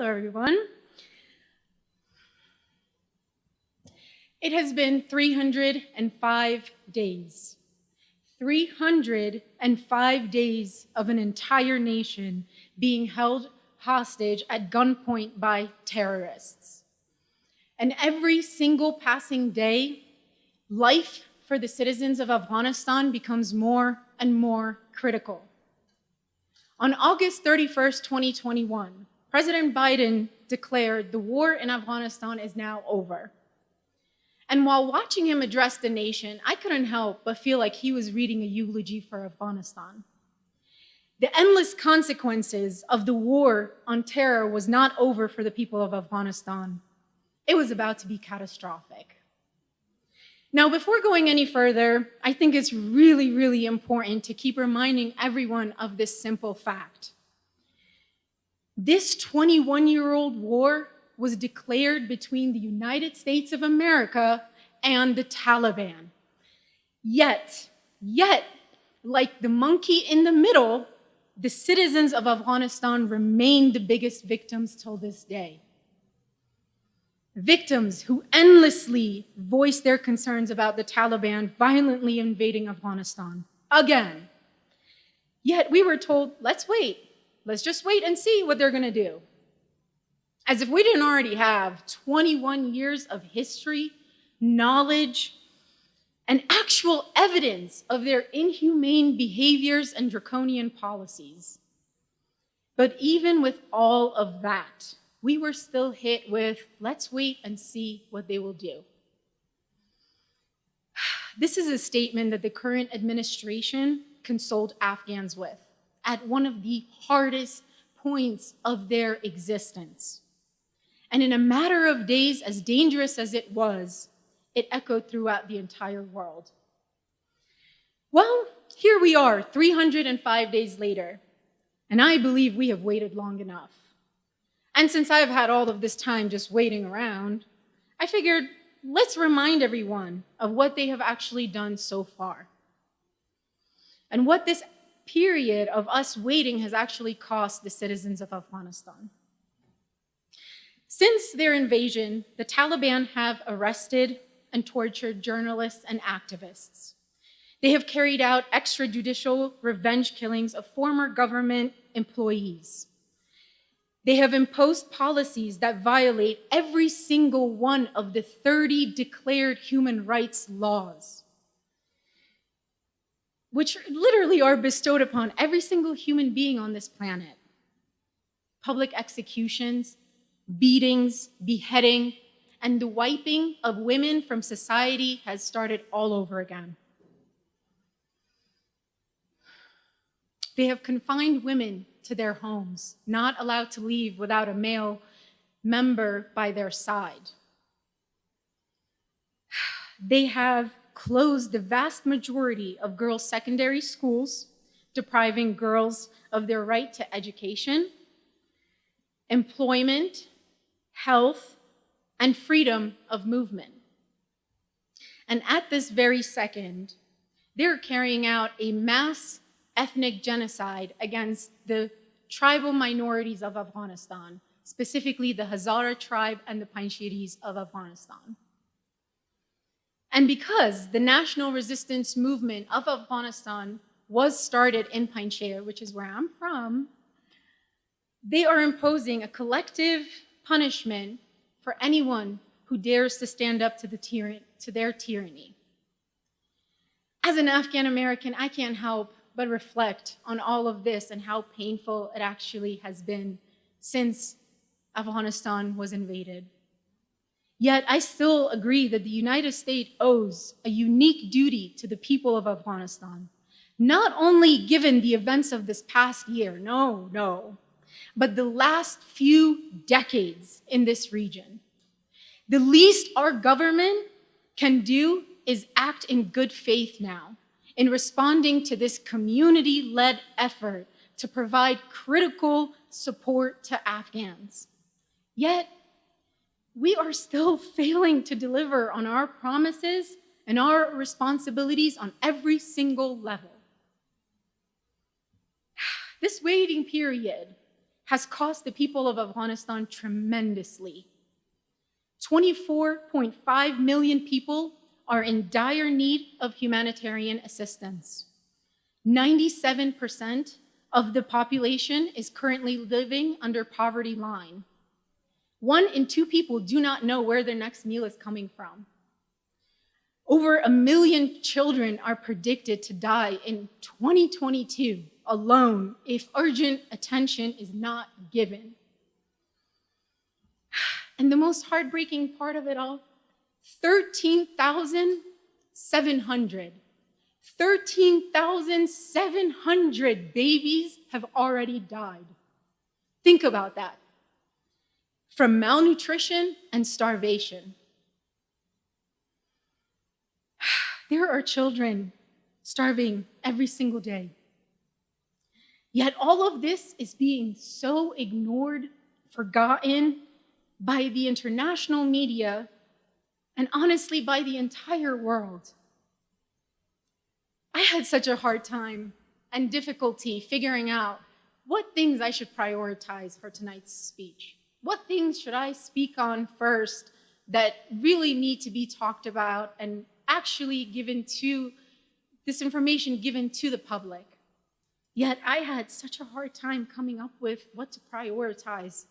Hello, everyone. It has been 305 days. 305 days of an entire nation being held hostage at gunpoint by terrorists. And every single passing day, life for the citizens of Afghanistan becomes more and more critical. On August 31st, 2021, President Biden declared the war in Afghanistan is now over. And while watching him address the nation, I couldn't help but feel like he was reading a eulogy for Afghanistan. The endless consequences of the war on terror was not over for the people of Afghanistan. It was about to be catastrophic. Now, before going any further, I think it's really, really important to keep reminding everyone of this simple fact. This 21-year-old war was declared between the United States of America and the Taliban. Yet, like the monkey in the middle, the citizens of Afghanistan remain the biggest victims till this day. Victims who endlessly voiced their concerns about the Taliban violently invading Afghanistan again. Yet we were told, let's wait. Let's just wait and see what they're going to do. As if we didn't already have 21 years of history, knowledge, and actual evidence of their inhumane behaviors and draconian policies. But even with all of that, we were still hit with, let's wait and see what they will do. This is a statement that the current administration consoled Afghans with at one of the hardest points of their existence. And in a matter of days, as dangerous as it was, it echoed throughout the entire world. Well, here we are, 305 days later, and I believe we have waited long enough. And since I've had all of this time just waiting around, I figured let's remind everyone of what they have actually done so far. And what this period of us waiting has actually cost the citizens of Afghanistan. Since their invasion, the Taliban have arrested and tortured journalists and activists. They have carried out extrajudicial revenge killings of former government employees. They have imposed policies that violate every single one of the 30 declared human rights laws, which literally are bestowed upon every single human being on this planet. Public executions, beatings, beheading, and the wiping of women from society has started all over again. They have confined women to their homes, not allowed to leave without a male member by their side. They have closed the vast majority of girls' secondary schools, depriving girls of their right to education, employment, health, and freedom of movement. And at this very second, they're carrying out a mass ethnic genocide against the tribal minorities of Afghanistan, specifically the Hazara tribe and the Panjshiris of Afghanistan. And because the national resistance movement of Afghanistan was started in Panjshir, which is where I'm from, they are imposing a collective punishment for anyone who dares to stand up to their tyranny. As an Afghan American, I can't help but reflect on all of this and how painful it actually has been since Afghanistan was invaded. Yet I still agree that the United States owes a unique duty to the people of Afghanistan, not only given the events of this past year, no, but the last few decades in this region. The least our government can do is act in good faith now in responding to this community-led effort to provide critical support to Afghans. Yet, we are still failing to deliver on our promises and our responsibilities on every single level. This waiting period has cost the people of Afghanistan tremendously. 24.5 million people are in dire need of humanitarian assistance. 97% of the population is currently living under poverty line. 1 in 2 people do not know where their next meal is coming from. Over 1 million children are predicted to die in 2022 alone if urgent attention is not given. And the most heartbreaking part of it all, 13,700 babies have already died. Think about that. From malnutrition and starvation. There are children starving every single day. Yet all of this is being so ignored, forgotten by the international media, and honestly by the entire world. I had such a hard time and difficulty figuring out what things I should prioritize for tonight's speech. What things should I speak on first that really need to be talked about and actually given to this information given to the public? Yet I had such a hard time coming up with what to prioritize.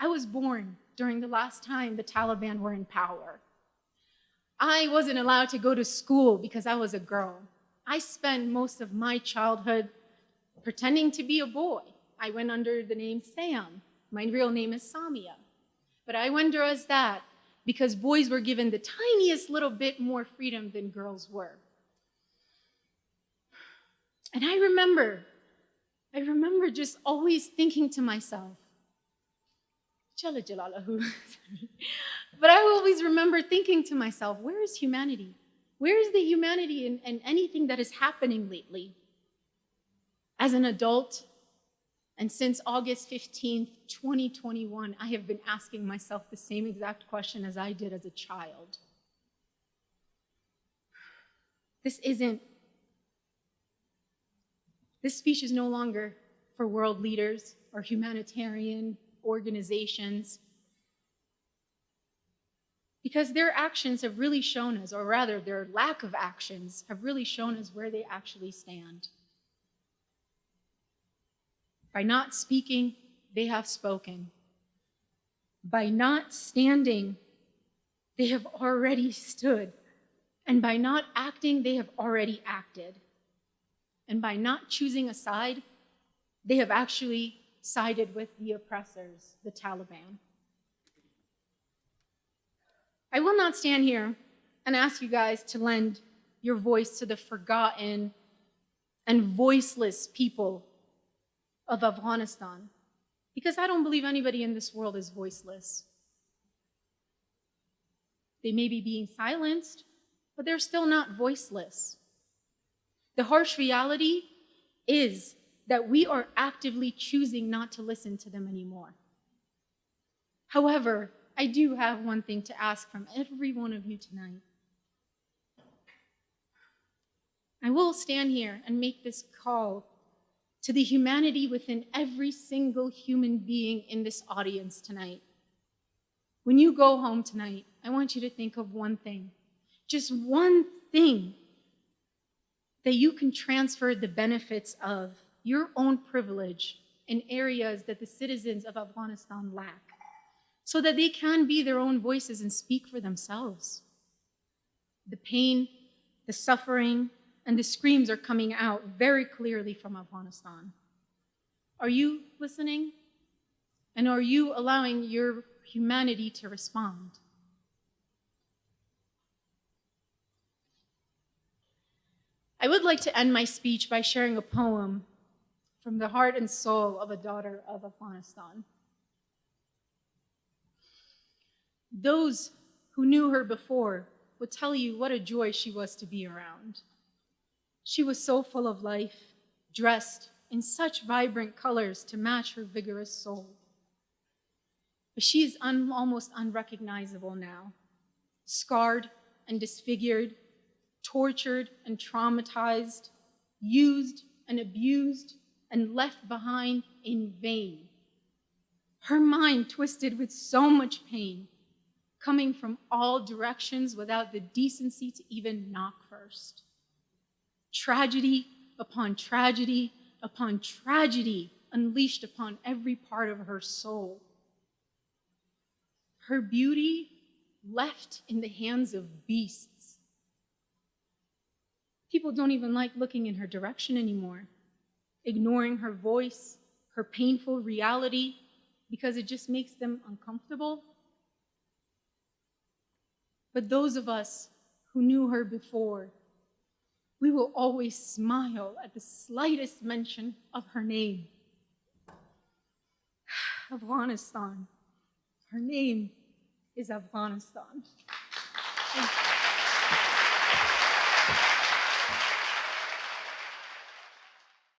I was born during the last time the Taliban were in power. I wasn't allowed to go to school because I was a girl. I spent most of my childhood pretending to be a boy. I went under the name Sam. My real name is Samiya. But I went under as that because boys were given the tiniest little bit more freedom than girls were. And I remember just always thinking to myself, Jalla Jalaluhu. But I always remember thinking to myself, where is humanity? Where is the humanity in anything that is happening lately? As an adult, and since August 15th, 2021, I have been asking myself the same exact question as I did as a child. This speech is no longer for world leaders or humanitarian organizations, because their actions have really shown us, or rather their lack of actions have really shown us where they actually stand. By not speaking, they have spoken. By not standing, they have already stood. And by not acting, they have already acted. And by not choosing a side, they have actually sided with the oppressors, the Taliban. I will not stand here and ask you guys to lend your voice to the forgotten and voiceless people of Afghanistan, because I don't believe anybody in this world is voiceless. They may be being silenced, but they're still not voiceless. The harsh reality is that we are actively choosing not to listen to them anymore. However, I do have one thing to ask from every one of you tonight. I will stand here and make this call to the humanity within every single human being in this audience tonight. When you go home tonight, I want you to think of one thing, just one thing that you can transfer the benefits of your own privilege in areas that the citizens of Afghanistan lack, so that they can be their own voices and speak for themselves. The pain, the suffering, and the screams are coming out very clearly from Afghanistan. Are you listening? And are you allowing your humanity to respond? I would like to end my speech by sharing a poem from the heart and soul of a daughter of Afghanistan. Those who knew her before would tell you what a joy she was to be around. She was so full of life, dressed in such vibrant colors to match her vigorous soul. But she is almost unrecognizable now, scarred and disfigured, tortured and traumatized, used and abused, and left behind in vain. Her mind twisted with so much pain, coming from all directions without the decency to even knock first. Tragedy upon tragedy upon tragedy unleashed upon every part of her soul. Her beauty left in the hands of beasts. People don't even like looking in her direction anymore, ignoring her voice, her painful reality, because it just makes them uncomfortable. But those of us who knew her before, we will always smile at the slightest mention of her name. Afghanistan. Her name is Afghanistan.